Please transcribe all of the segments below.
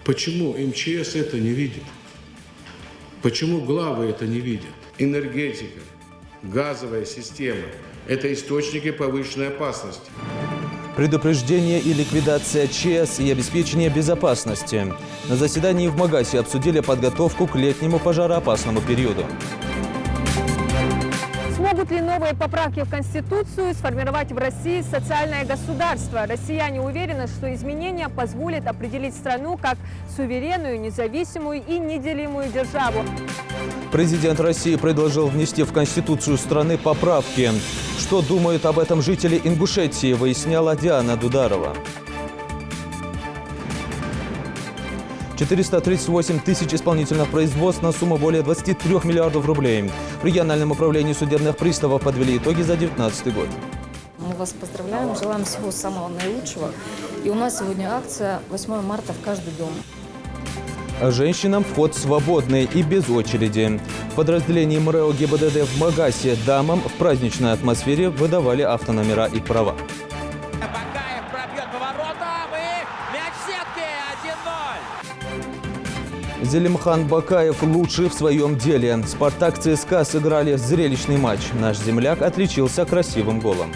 Почему МЧС это не видит? Почему главы это не видят? Энергетика, газовая система – это источники повышенной опасности. Предупреждение и ликвидация ЧС и обеспечение безопасности. На заседании в Магасе обсудили подготовку к летнему пожароопасному периоду. Смогут ли новые поправки в Конституцию сформировать в России социальное государство? Россияне уверены, что изменения позволят определить страну как суверенную, независимую и неделимую державу. Президент России предложил внести в Конституцию страны поправки. Что думают об этом жители Ингушетии, выясняла Диана Дударова. 438 тысяч исполнительных производств на сумму более 23 миллиардов рублей. В региональном управлении судебных приставов подвели итоги за 2019 год. Мы вас поздравляем, желаем всего самого наилучшего. И у нас сегодня акция 8 марта в каждый дом. Женщинам вход свободный и без очереди. В подразделении МРЭО ГИБДД в Магасе дамам в праздничной атмосфере выдавали автономера и права. Бакаев пробьет поворотом и мяч в сетке 1-0. Зелимхан Бакаев лучший в своем деле. «Спартак» ЦСКА сыграли зрелищный матч. Наш земляк отличился красивым голом.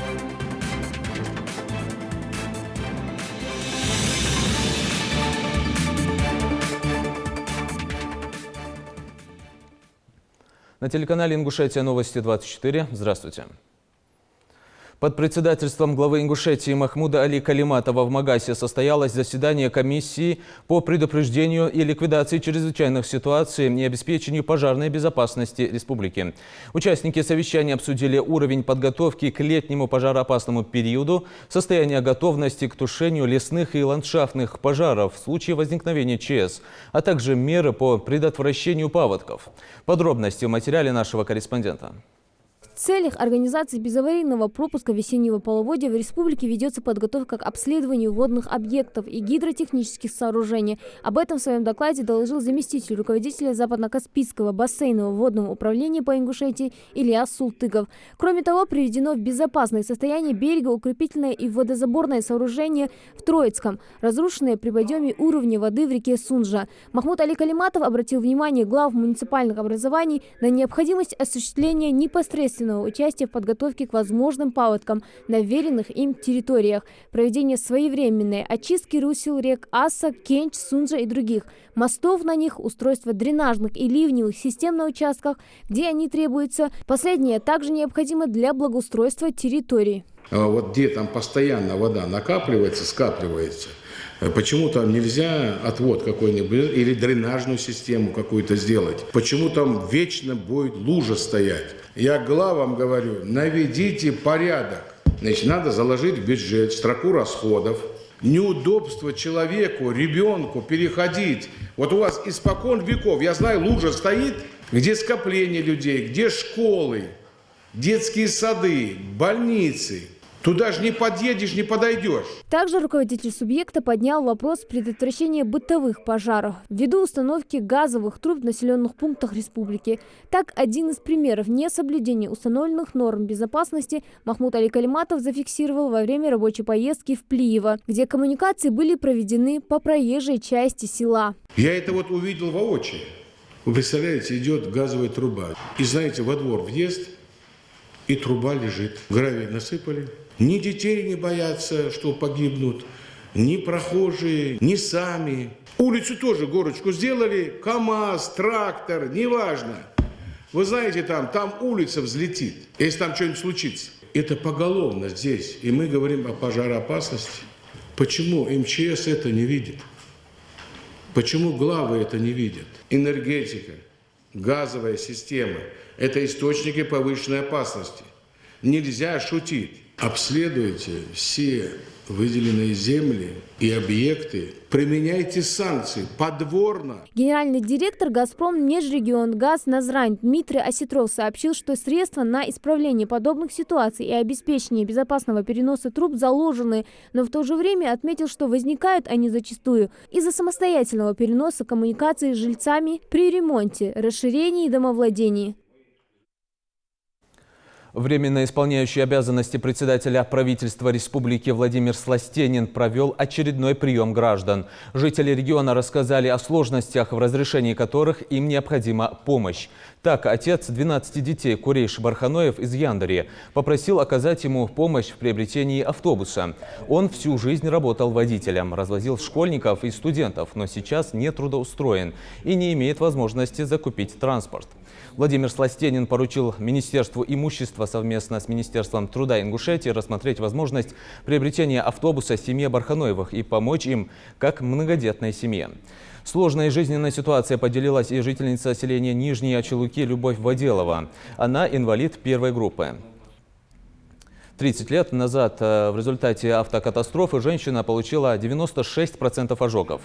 На телеканале «Ингушетия новости 24». Здравствуйте. Под председательством главы Ингушетии Махмуда Али Калиматова в Магасе состоялось заседание комиссии по предупреждению и ликвидации чрезвычайных ситуаций и обеспечению пожарной безопасности республики. Участники совещания обсудили уровень подготовки к летнему пожароопасному периоду, состояние готовности к тушению лесных и ландшафтных пожаров в случае возникновения ЧС, а также меры по предотвращению паводков. Подробности в материале нашего корреспондента. В целях организации безаварийного пропуска весеннего половодья в республике ведется подготовка к обследованию водных объектов и гидротехнических сооружений. Об этом в своем докладе доложил заместитель руководителя Западно-Каспийского бассейнового водного управления по Ингушетии Ильяс Султыгов. Кроме того, приведено в безопасное состояние берегоукрепительное и водозаборное сооружение в Троицком, разрушенное при подъеме уровня воды в реке Сунжа. Махмуд Али Калиматов обратил внимание глав муниципальных образований на необходимость осуществления непосредственного участия в подготовке к возможным паводкам на вверенных им территориях, проведение своевременной очистки русел рек Аса, Кенч, Сунжа и других, мостов на них, устройство дренажных и ливневых систем на участках, где они требуются. Последнее также необходимо для благоустройства территорий. Вот где там постоянно вода накапливается, скапливается, почему там нельзя отвод какой-нибудь или дренажную систему какую-то сделать? Почему там вечно будет лужа стоять? Я главам говорю, наведите порядок. Значит, надо заложить в бюджет строку расходов. Неудобство человеку, ребенку переходить. Вот у вас испокон веков, я знаю, лужа стоит, где скопление людей, где школы, детские сады, больницы. Туда же не подъедешь, не подойдешь. Также руководитель субъекта поднял вопрос предотвращения бытовых пожаров ввиду установки газовых труб в населенных пунктах республики. Так, один из примеров несоблюдения установленных норм безопасности Махмуд Али Калиматов зафиксировал во время рабочей поездки в Плиево, где коммуникации были проведены по проезжей части села. Я это вот увидел воочию. Вы представляете, идет газовая труба. И знаете, во двор въезд, и труба лежит. Гравий насыпали. Ни детей не боятся, что погибнут, ни прохожие, ни сами. Улицу тоже горочку сделали, КамАЗ, трактор, неважно. Вы знаете, там улица взлетит, если там что-нибудь случится. Это поголовно здесь, и мы говорим о пожароопасности. Почему МЧС это не видит? Почему главы это не видят? Энергетика, газовая система – это источники повышенной опасности. Нельзя шутить. Обследуйте все выделенные земли и объекты, применяйте санкции подворно. Генеральный директор «Газпром Межрегионгаз» Назрань Дмитрий Осетров сообщил, что средства на исправление подобных ситуаций и обеспечение безопасного переноса труб заложены, но в то же время отметил, что возникают они зачастую из-за самостоятельного переноса коммуникаций с жильцами при ремонте, расширении домовладений. Временно исполняющий обязанности председателя правительства республики Владимир Сластенин провел очередной прием граждан. Жители региона рассказали о сложностях, в разрешении которых им необходима помощь. Так, отец 12 детей Курейш Барханоев из Яндари попросил оказать ему помощь в приобретении автобуса. Он всю жизнь работал водителем, развозил школьников и студентов, но сейчас не трудоустроен и не имеет возможности закупить транспорт. Владимир Сластенин поручил Министерству имущества совместно с Министерством труда Ингушетии рассмотреть возможность приобретения автобуса семье Барханоевых и помочь им как многодетной семье. Сложной жизненной ситуацией поделилась и жительница селения Нижние Очелуки Любовь Воделова. Она инвалид первой группы. 30 лет назад в результате автокатастрофы женщина получила 96% ожогов.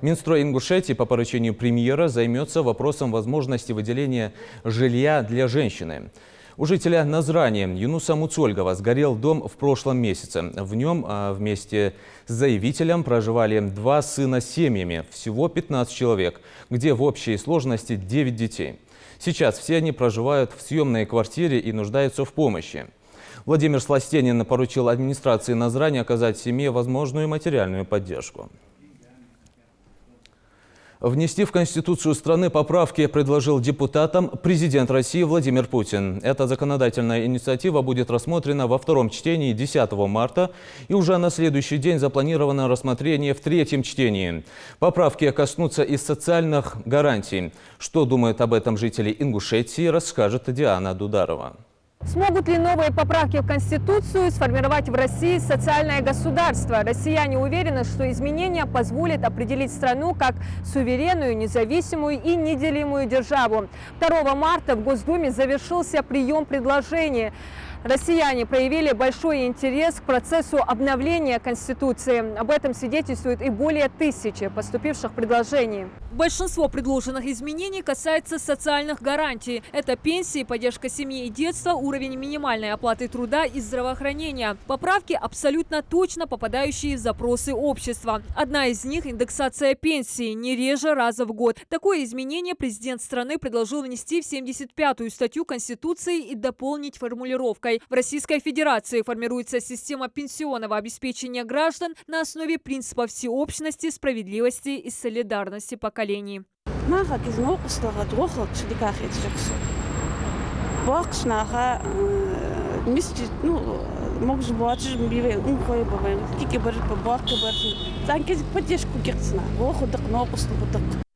Минстрой Ингушетии по поручению премьера займется вопросом возможности выделения жилья для женщины. У жителя Назрани Юнуса Муцольгова сгорел дом в прошлом месяце. В нем вместе с заявителем проживали 2 сына с семьями, всего 15 человек, где в общей сложности 9 детей. Сейчас все они проживают в съемной квартире и нуждаются в помощи. Владимир Сластенин поручил администрации Назрани оказать семье возможную материальную поддержку. Внести в Конституцию страны поправки предложил депутатам президент России Владимир Путин. Эта законодательная инициатива будет рассмотрена во втором чтении 10 марта и уже на следующий день запланировано рассмотрение в третьем чтении. Поправки коснутся и социальных гарантий. Что думают об этом жители Ингушетии, расскажет Диана Дударова. Смогут ли новые поправки в Конституцию сформировать в России социальное государство? Россияне уверены, что изменения позволят определить страну как суверенную, независимую и неделимую державу. 2 марта в Госдуме завершился прием предложений. Россияне проявили большой интерес к процессу обновления Конституции. Об этом свидетельствует и более 1000 поступивших предложений. Большинство предложенных изменений касается социальных гарантий. Это пенсии, поддержка семьи и детства, уровень минимальной оплаты труда и здравоохранения. Поправки абсолютно точно попадающие в запросы общества. Одна из них – индексация пенсии не реже раза в год. Такое изменение президент страны предложил внести в 75-ю статью Конституции и дополнить формулировкой. В Российской Федерации формируется система пенсионного обеспечения граждан на основе принципов всеобщности, справедливости и солидарности поколений.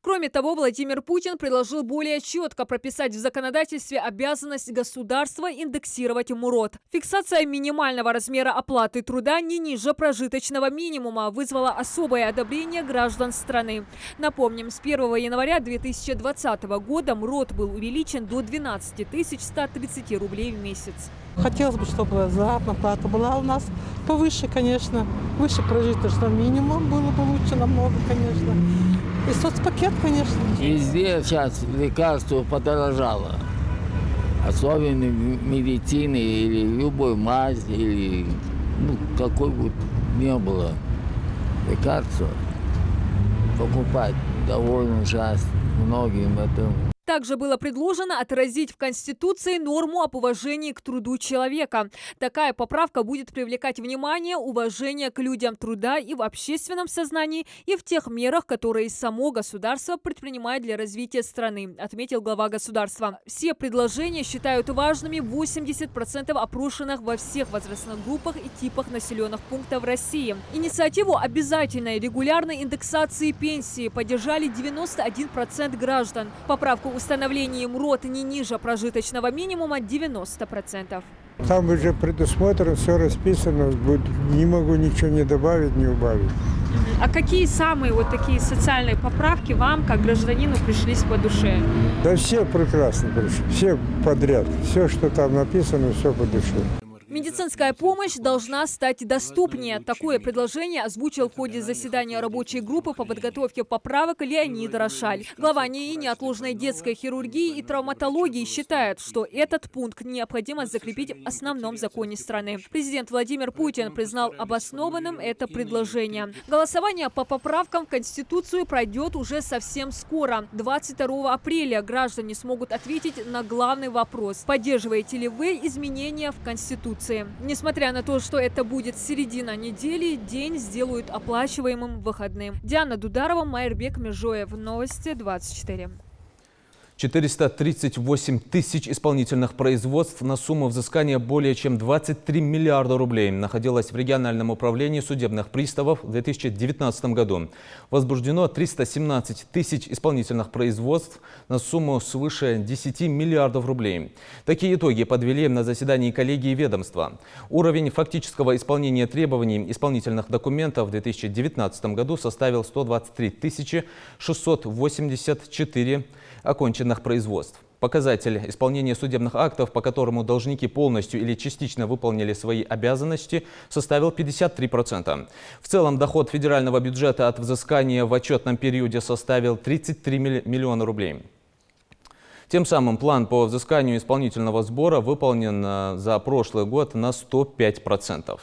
Кроме того, Владимир Путин предложил более четко прописать в законодательстве обязанность государства индексировать МРОТ. Фиксация минимального размера оплаты труда не ниже прожиточного минимума вызвала особое одобрение граждан страны. Напомним, с 1 января 2020 года МРОТ был увеличен до 12 130 рублей в месяц. Хотелось бы, чтобы заработная плата была у нас повыше, конечно. Выше прожиточного минимума было бы лучше намного, конечно. И соцпакет, конечно. Везде сейчас лекарство подорожало. Особенно медицины или любой мазь, или какой бы ни было лекарства. Покупать довольно ужасно многим это. Также было предложено отразить в Конституции норму об уважении к труду человека. Такая поправка будет привлекать внимание, уважение к людям труда и в общественном сознании, и в тех мерах, которые само государство предпринимает для развития страны, отметил глава государства. Все предложения считают важными 80% опрошенных во всех возрастных группах и типах населенных пунктов России. Инициативу обязательной регулярной индексации пенсии поддержали 91% граждан. Поправку установления МРОТ не ниже прожиточного минимума 90%. Там уже предусмотрено, все расписано, не могу ничего не добавить, не убавить. А какие самые вот такие социальные поправки вам, как гражданину, пришлись по душе? Да все прекрасно пришли, все подряд. Все, что там написано, все по душе. Медицинская помощь должна стать доступнее. Такое предложение озвучил в ходе заседания рабочей группы по подготовке поправок Леонид Рошаль. Глава НИИ неотложной детской хирургии и травматологии считает, что этот пункт необходимо закрепить в основном законе страны. Президент Владимир Путин признал обоснованным это предложение. Голосование по поправкам в Конституцию пройдет уже совсем скоро. 22 апреля граждане смогут ответить на главный вопрос: поддерживаете ли вы изменения в Конституции? Несмотря на то, что это будет середина недели, день сделают оплачиваемым выходным. Диана Дударова, Майрбек Межоев. Новости 24. 438 тысяч исполнительных производств на сумму взыскания более чем 23 миллиарда рублей находилось в региональном управлении судебных приставов в 2019 году. Возбуждено 317 тысяч исполнительных производств на сумму свыше 10 миллиардов рублей. Такие итоги подвели на заседании коллегии ведомства. Уровень фактического исполнения требований исполнительных документов в 2019 году составил 123 684 оконченных производств. Показатель исполнения судебных актов, по которому должники полностью или частично выполнили свои обязанности, составил 53%. В целом доход федерального бюджета от взыскания в отчетном периоде составил 33 миллиона рублей. Тем самым план по взысканию исполнительного сбора выполнен за прошлый год на 105%.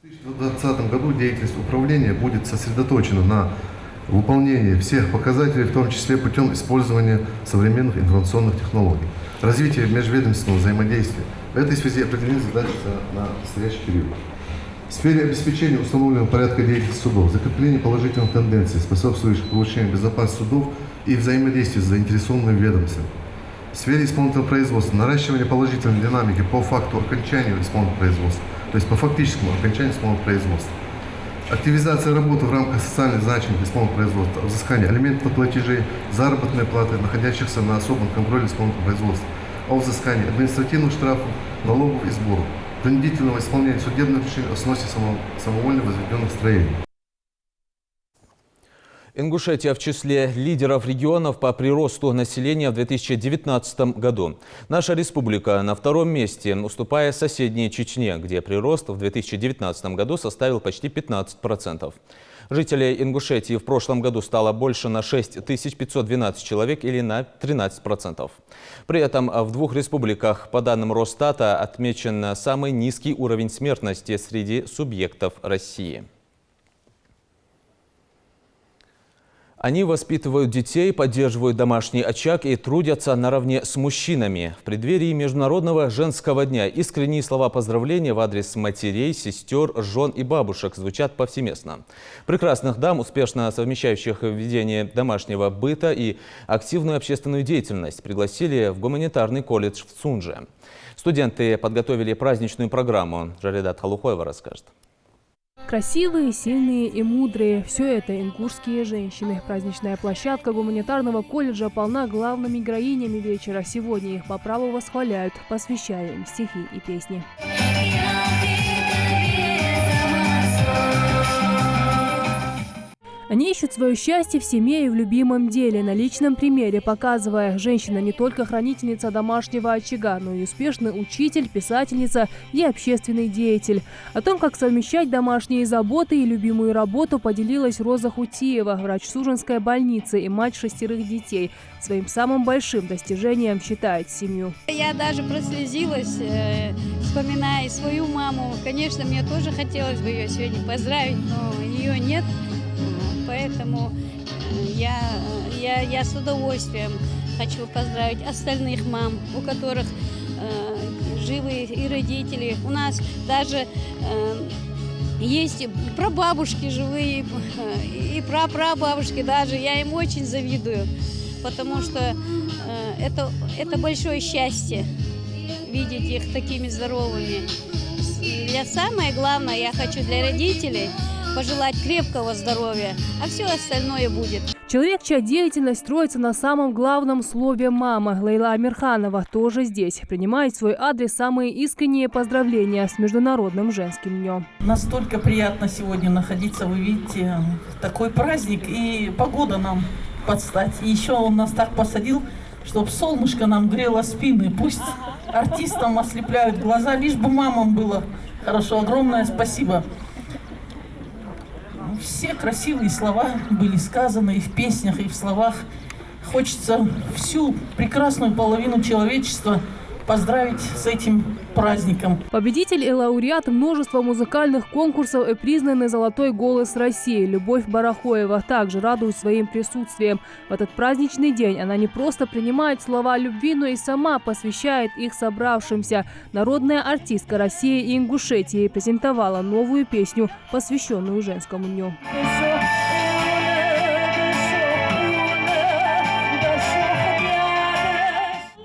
В 2020 году деятельность управления будет сосредоточена на выполнении всех показателей, в том числе путем использования современных информационных технологий, развития межведомственного взаимодействия. В этой связи определены задачи на настоящий период. В сфере обеспечения установленного порядка деятельности судов, закрепления положительных тенденций, способствующих повышению безопасности судов и взаимодействия с заинтересованными ведомствами. В сфере исполнительного производства наращивание положительной динамики по факту окончания исполнительного производства, то есть по фактическому окончанию исполнительного производства. Активизация работы в рамках социально значимых исполнительного производства, взыскание алиментов платежей, заработной платы, находящихся на особом контроле исполнительного производства, о взыскании административных штрафов, налогов и сборов, принудительного исполнения судебных решений о сносе самовольно возведенных строений. Ингушетия в числе лидеров регионов по приросту населения в 2019 году. Наша республика на втором месте, уступая соседней Чечне, где прирост в 2019 году составил почти 15%. Жителей Ингушетии в прошлом году стало больше на 6512 человек или на 13%. При этом в двух республиках, по данным Росстата, отмечен самый низкий уровень смертности среди субъектов России. Они воспитывают детей, поддерживают домашний очаг и трудятся наравне с мужчинами. В преддверии Международного женского дня искренние слова поздравления в адрес матерей, сестер, жен и бабушек звучат повсеместно. Прекрасных дам, успешно совмещающих ведение домашнего быта и активную общественную деятельность, пригласили в гуманитарный колледж в Цунже. Студенты подготовили праздничную программу. Жаридат Халухоева расскажет. Красивые, сильные и мудрые – все это ингушские женщины. Праздничная площадка гуманитарного колледжа полна главными героинями вечера. Сегодня их по праву восхваляют, посвящая им стихи и песни. Они ищут свое счастье в семье и в любимом деле, на личном примере показывая, женщина не только хранительница домашнего очага, но и успешный учитель, писательница и общественный деятель. О том, как совмещать домашние заботы и любимую работу, поделилась Роза Хутиева, врач Суженской больницы и мать 6 детей. Своим самым большим достижением считает семью. Я даже прослезилась, вспоминая свою маму. Конечно, мне тоже хотелось бы ее сегодня поздравить, но ее нет. Поэтому я с удовольствием хочу поздравить остальных мам, у которых живы и родители. У нас даже есть прабабушки живые, и прапрабабушки даже. Я им очень завидую, потому что это большое счастье видеть их такими здоровыми. Самое главное, я хочу для родителей пожелать крепкого здоровья, а все остальное будет. Человек, чья деятельность строится на самом главном слове «мама», Лейла Амирханова, тоже здесь. Принимает в свой адрес самые искренние поздравления с Международным женским днем. Настолько приятно сегодня находиться, вы видите, такой праздник, и погода нам подстать. И еще он нас так посадил чтобы солнышко нам грело спины. Пусть артистам ослепляют глаза, лишь бы мамам было хорошо. Огромное спасибо. Все красивые слова были сказаны и в песнях, и в словах. Хочется всю прекрасную половину человечества поздравить с этим праздником. Победитель и лауреат множества музыкальных конкурсов и признанный «Золотой голос России» Любовь Барахоева также радует своим присутствием. В этот праздничный день она не просто принимает слова любви, но и сама посвящает их собравшимся. Народная артистка России и Ингушетии презентовала новую песню, посвященную женскому дню.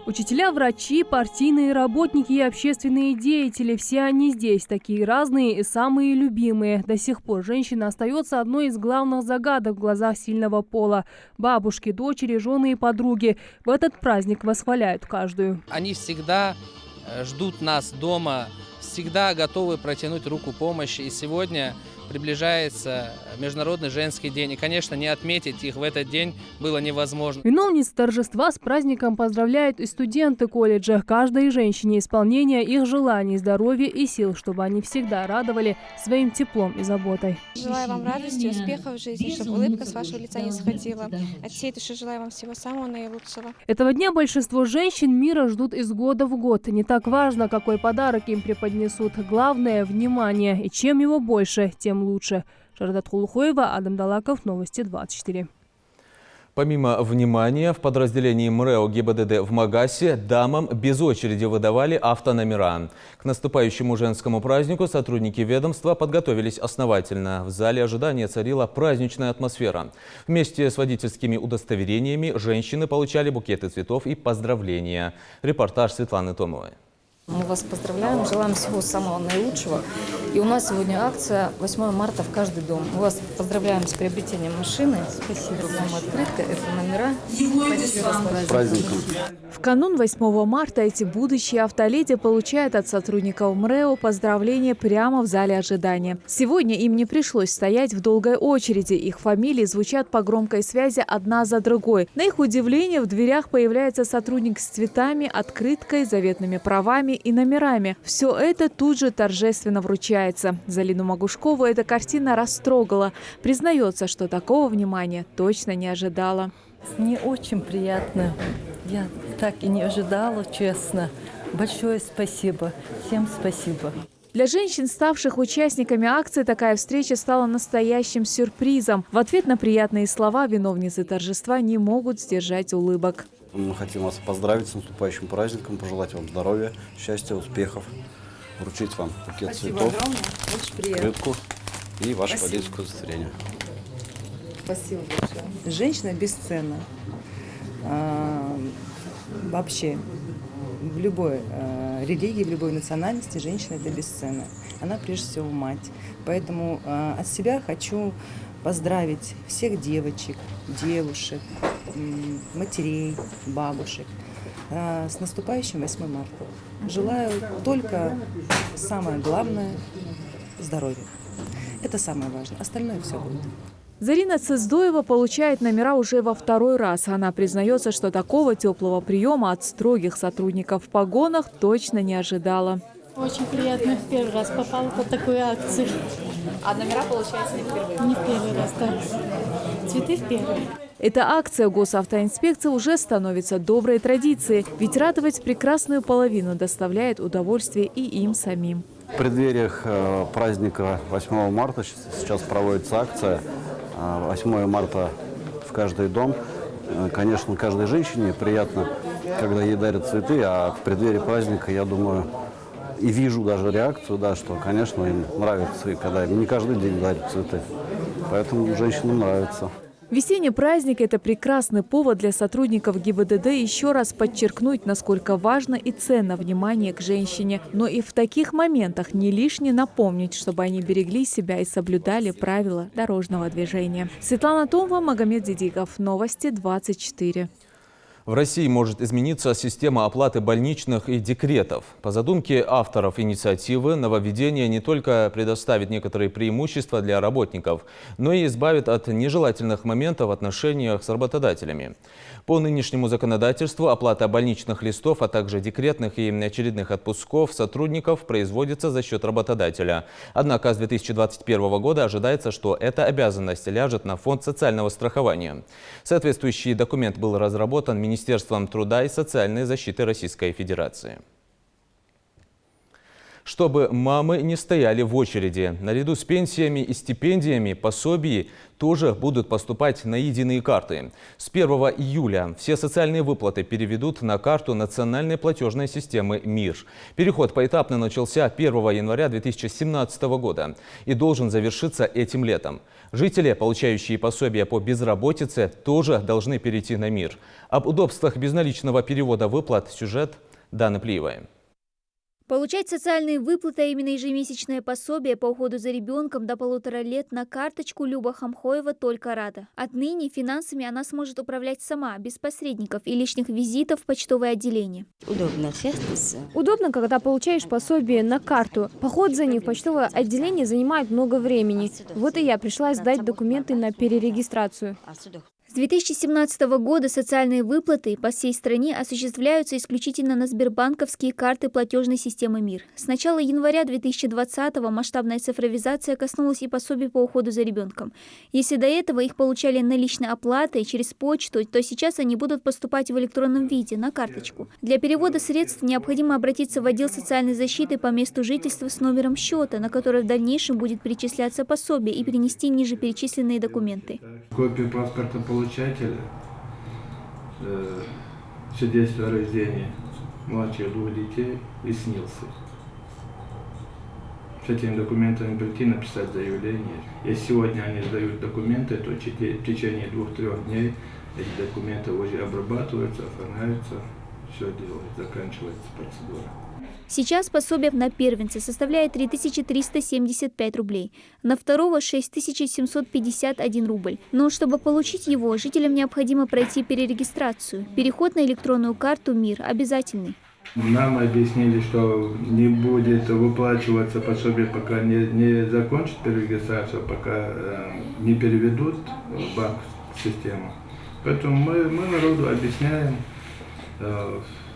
Учителя, врачи, партийные работники и общественные деятели – все они здесь, такие разные и самые любимые. До сих пор женщина остается одной из главных загадок в глазах сильного пола. Бабушки, дочери, жены и подруги в этот праздник восхваляют каждую. Они всегда ждут нас дома, всегда готовы протянуть руку помощи. И сегодня приближается Международный женский день. И, конечно, не отметить их в этот день было невозможно. Виновниц торжества с праздником поздравляют и студенты колледжа. Каждой женщине исполнения их желаний, здоровья и сил, чтобы они всегда радовали своим теплом и заботой. Желаю вам радости, успехов в жизни, чтобы улыбка с вашего лица не сходила. От всей души желаю вам всего самого наилучшего. Этого дня большинство женщин мира ждут из года в год. Не так важно, какой подарок им преподнесут. Главное – внимание. И чем его больше, тем лучше. Шардат Хулухоева, Адам Далаков, Новости 24. Помимо внимания, в подразделении МРЭО ГИБДД в Магасе дамам без очереди выдавали автономера. К наступающему женскому празднику сотрудники ведомства подготовились основательно. В зале ожидания царила праздничная атмосфера. Вместе с водительскими удостоверениями женщины получали букеты цветов и поздравления. Репортаж Светланы Томовой. Мы вас поздравляем, желаем всего самого наилучшего. И у нас сегодня акция 8 марта в каждый дом. Мы вас поздравляем с приобретением машины. Спасибо вам, открытка, это номера. С праздником. В канун 8 марта эти будущие автоледи получают от сотрудников МРЭО поздравления прямо в зале ожидания. Сегодня им не пришлось стоять в долгой очереди. Их фамилии звучат по громкой связи одна за другой. На их удивление в дверях появляется сотрудник с цветами, открыткой, заветными правами и номерами. Все это тут же торжественно вручается. Залину Магушкову эта картина растрогала. Признается, что такого внимания точно не ожидала. Мне очень приятно. Я так и не ожидала, честно. Большое спасибо. Всем спасибо. Для женщин, ставших участниками акции, такая встреча стала настоящим сюрпризом. В ответ на приятные слова виновницы торжества не могут сдержать улыбок. Мы хотим вас поздравить с наступающим праздником, пожелать вам здоровья, счастья, успехов, вручить вам букет цветов, открытку и ваше водительское удостоверение. Спасибо большое. Женщина бесценна. Вообще, в любой религии, в любой национальности женщина – это бесценна. Она прежде всего мать. Поэтому от себя хочу поздравить всех девочек, девушек, матерей, бабушек с наступающим 8 марта. Желаю только самое главное – здоровья. Это самое важное. Остальное все будет. Зарина Цездоева получает номера уже во второй раз. Она признается, что такого теплого приема от строгих сотрудников в погонах точно не ожидала. Очень приятно. В первый раз попала под такую акцию. А номера, получается, не впервые? Не в первый раз, да. Цветы в первый. Эта акция госавтоинспекции уже становится доброй традицией, ведь радовать прекрасную половину доставляет удовольствие и им самим. В преддвериях праздника 8 марта сейчас проводится акция 8 марта в каждый дом. Конечно, каждой женщине приятно, когда ей дарят цветы, а в преддверии праздника, я думаю, и вижу даже реакцию, да, что, конечно, им нравится, и когда им не каждый день дарят цветы. Поэтому женщинам нравится. Весенний праздник – это прекрасный повод для сотрудников ГИБДД еще раз подчеркнуть, насколько важно и ценно внимание к женщине. Но и в таких моментах не лишне напомнить, чтобы они берегли себя и соблюдали правила дорожного движения. Светлана Томова, Магомед Дидиков. Новости 24. В России может измениться система оплаты больничных и декретов. По задумке авторов инициативы, нововведение не только предоставит некоторые преимущества для работников, но и избавит от нежелательных моментов в отношениях с работодателями. По нынешнему законодательству оплата больничных листов, а также декретных и очередных отпусков сотрудников производится за счет работодателя. Однако с 2021 года ожидается, что эта обязанность ляжет на фонд социального страхования. Соответствующий документ был разработан Министерством труда и социальной защиты Российской Федерации. Чтобы мамы не стояли в очереди, наряду с пенсиями и стипендиями пособий тоже будут поступать на единые карты. С 1 июля все социальные выплаты переведут на карту национальной платежной системы МИР. Переход поэтапно начался 1 января 2017 года и должен завершиться этим летом. Жители, получающие пособия по безработице, тоже должны перейти на МИР. Об удобствах безналичного перевода выплат сюжет Даны Плиевой. Получать социальные выплаты, а именно ежемесячное пособие по уходу за ребенком до 1,5 лет на карточку Люба Хамхоева только рада. Отныне финансами она сможет управлять сама, без посредников и лишних визитов в почтовое отделение. Удобно. Удобно, когда получаешь пособие на карту. Поход за ним в почтовое отделение занимает много времени. Вот и я пришла сдать документы на перерегистрацию. С 2017 года социальные выплаты по всей стране осуществляются исключительно на сбербанковские карты платежной системы МИР. С начала января 2020-го масштабная цифровизация коснулась и пособий по уходу за ребенком. Если до этого их получали наличной оплатой через почту, то сейчас они будут поступать в электронном виде, на карточку. Для перевода средств необходимо обратиться в отдел социальной защиты по месту жительства с номером счета, на который в дальнейшем будет перечисляться пособие, и перенести ниже перечисленные документы. Копию паспорта получателя, свидетельство о рождении младших 2 детей и СНИЛСы. С этими документами прийти, написать заявление. Если сегодня они сдают документы, то в течение 2-3 дней эти документы уже обрабатываются, оформляются, все делается, заканчивается процедура. Сейчас пособие на первенца составляет 3375 рублей, на второго 6751 рубль. Но чтобы получить его, жителям необходимо пройти перерегистрацию. Переход на электронную карту МИР обязательный. Нам объяснили, что не будет выплачиваться пособие, пока не закончат перерегистрацию, пока не переведут в банк систему. Поэтому мы народу объясняем,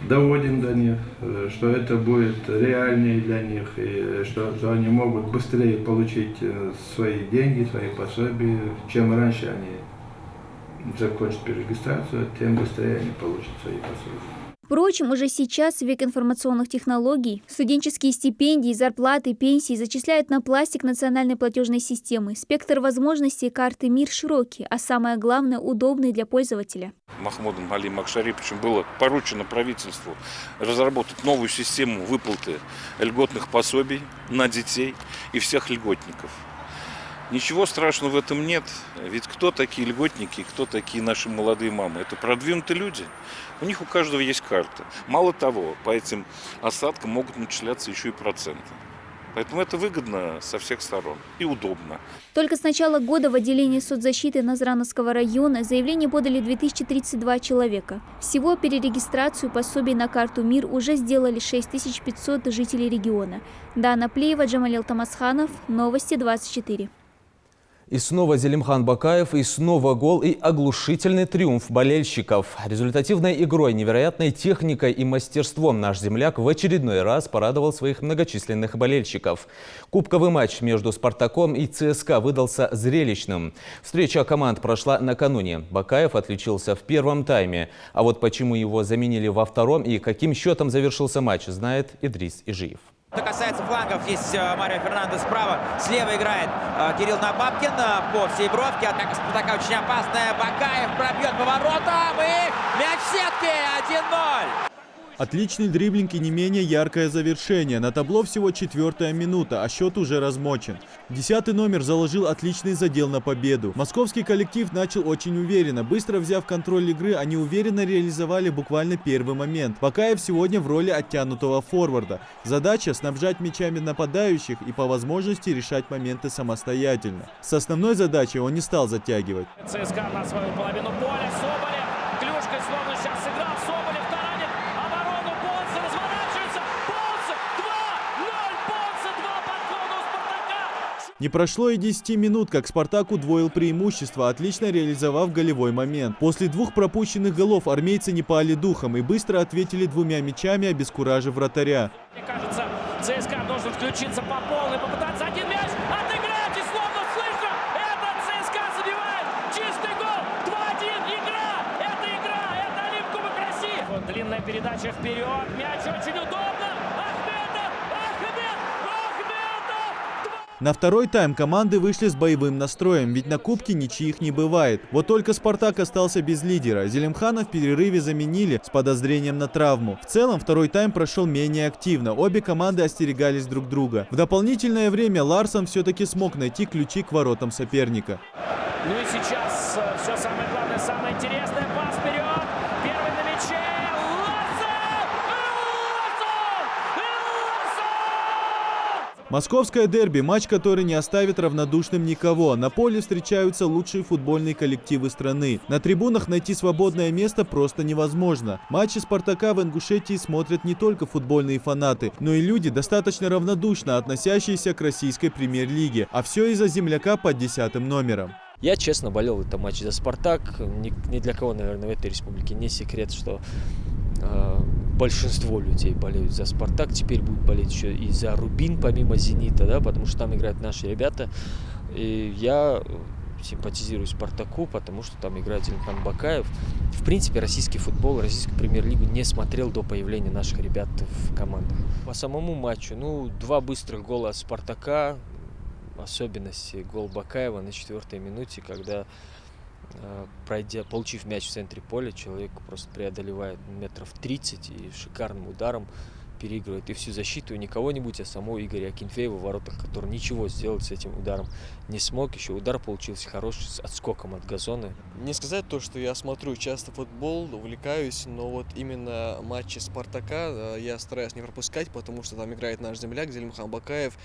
доводим до них, что это будет реальнее для них, и что они могут быстрее получить свои деньги, свои пособия. Чем раньше они закончат перерегистрацию, тем быстрее они получат свои пособия. Впрочем, уже сейчас, в век информационных технологий, студенческие стипендии, зарплаты, пенсии зачисляют на пластик национальной платежной системы. Спектр возможностей карты МИР широкий, а самое главное – удобный для пользователя. Махмудом Али Макшариповичем было поручено правительству разработать новую систему выплаты льготных пособий на детей и всех льготников. Ничего страшного в этом нет, ведь кто такие льготники, кто такие наши молодые мамы? Это продвинутые люди, у них у каждого есть карта. Мало того, по этим осадкам могут начисляться еще и проценты. Поэтому это выгодно со всех сторон и удобно. Только с начала года в отделении соцзащиты Назрановского района заявление подали 2032 человека. Всего перерегистрацию пособий на карту МИР уже сделали 6500 жителей региона. Дана Плиева, Джамалил Тамасханов, Новости 24. И снова Зелимхан Бакаев, и снова гол, и оглушительный триумф болельщиков. Результативной игрой, невероятной техникой и мастерством наш земляк в очередной раз порадовал своих многочисленных болельщиков. Кубковый матч между «Спартаком» и ЦСКА выдался зрелищным. Встреча команд прошла накануне. Бакаев отличился в первом тайме. А вот почему его заменили во втором и каким счетом завершился матч, знает Идрис Ижиев. Что касается флангов, здесь Марио Фернандес справа, слева играет Кирилл Набабкин по всей бровке. Атака Спартака очень опасная. Бакаев пробьет по воротам и мяч в сетке. 1-0. Отличный дриблинг и не менее яркое завершение. На табло всего 4-я минута, а счет уже размочен. 10-й номер заложил отличный задел на победу. Московский коллектив начал очень уверенно. Быстро взяв контроль игры, они уверенно реализовали буквально первый момент. Бакаев сегодня в роли оттянутого форварда. Задача – снабжать мячами нападающих и по возможности решать моменты самостоятельно. С основной задачей он не стал затягивать. ЦСКА на свою половину поля. Соболев клюшкой словно сейчас сыграл. Не прошло и 10 минут, как «Спартак» удвоил преимущество, отлично реализовав голевой момент. После 2 пропущенных голов армейцы не пали духом и быстро ответили 2 мячами, обескуражив вратаря. Мне кажется, ЦСКА должен включиться по полной, попытаться один мяч отыграть, и словно слышно, этот ЦСКА забивает чистый гол. 2-1, игра, это Олимп-Кубок России. Вот длинная передача вперед, мяч очень удобно. На второй тайм команды вышли с боевым настроем, ведь на Кубке ничьих не бывает. Вот только «Спартак» остался без лидера. Зелимхана в перерыве заменили с подозрением на травму. В целом второй тайм прошел менее активно. Обе команды остерегались друг друга. В дополнительное время Ларсон все-таки смог найти ключи к воротам соперника. Ну и сейчас все самое главное, самое интересное. Пас вперед. Первый на мяче. Московское дерби – матч, который не оставит равнодушным никого. На поле встречаются лучшие футбольные коллективы страны. На трибунах найти свободное место просто невозможно. Матчи «Спартака» в Ингушетии смотрят не только футбольные фанаты, но и люди, достаточно равнодушно относящиеся к российской премьер-лиге. А все из-за земляка под 10-м номером. Я честно болел в этом матче за «Спартак». Ни для кого, наверное, в этой республике не секрет, что большинство людей болеют за «Спартак». Теперь будут болеть еще и за «Рубин», помимо «Зенита», да, потому что там играют наши ребята. И я симпатизирую «Спартаку», потому что там играет Зелимхан Бакаев. В принципе, российский футбол, российскую премьер-лигу не смотрел до появления наших ребят в командах. По самому матчу, 2 быстрых гола от «Спартака». Особенности гол Бакаева на 4-й минуте, когда, получив мяч в центре поля, человек просто преодолевает метров 30 и шикарным ударом переигрывает и всю защиту, и не кого-нибудь, а самого Игоря Акинфеева в воротах, который ничего сделать с этим ударом не смог. Еще удар получился хороший, с отскоком от газона. Не сказать то, что я смотрю часто футбол, увлекаюсь, но вот именно матчи «Спартака» я стараюсь не пропускать, потому что там играет наш земляк Зелимхан Бакаев.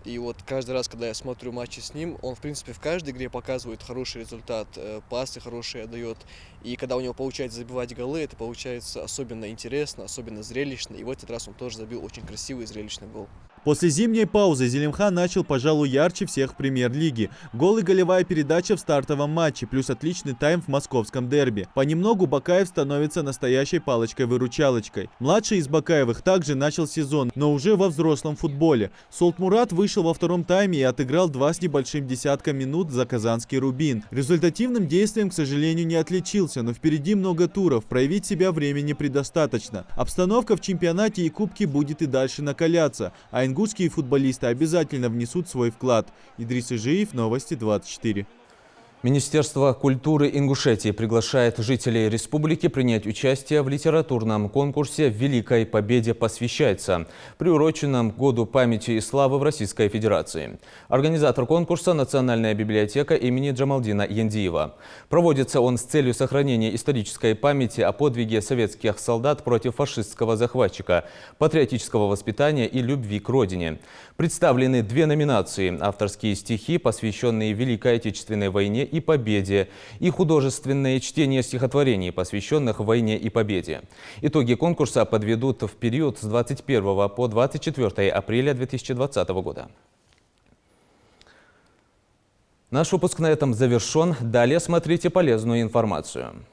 И вот каждый раз, когда я смотрю матчи с ним, он, в принципе, в каждой игре показывает хороший результат, пасы хорошие отдает. И когда у него получается забивать голы, это получается особенно интересно, особенно зрелищно. И в этот раз он тоже забил очень красивый и зрелищный гол. После зимней паузы Зелимхан начал, пожалуй, ярче всех в премьер-лиге. Гол и голевая передача в стартовом матче, плюс отличный тайм в московском дерби. Понемногу Бакаев становится настоящей палочкой-выручалочкой. Младший из Бакаевых также начал сезон, но уже во взрослом футболе. Солтмурат вышел во втором тайме и отыграл 2 с небольшим десятком минут за казанский «Рубин». Результативным действием, к сожалению, не отличился, но впереди много туров, проявить себя времени предостаточно. Обстановка в чемпионате и кубке будет и дальше накаляться, а ингушские футболисты обязательно внесут свой вклад. Идрис Ижиев, Новости 24. Министерство культуры Ингушетии приглашает жителей республики принять участие в литературном конкурсе «Великой Победе посвящается», приуроченном к Году памяти и славы в Российской Федерации. Организатор конкурса – Национальная библиотека имени Джамалдина Яндиева. Проводится он с целью сохранения исторической памяти о подвиге советских солдат против фашистского захватчика, патриотического воспитания и любви к родине. Представлены 2 номинации – авторские стихи, посвященные Великой Отечественной войне и победе, и художественное чтение стихотворений, посвященных войне и победе. Итоги конкурса подведут в период с 21 по 24 апреля 2020 года. Наш выпуск на этом завершен. Далее смотрите полезную информацию.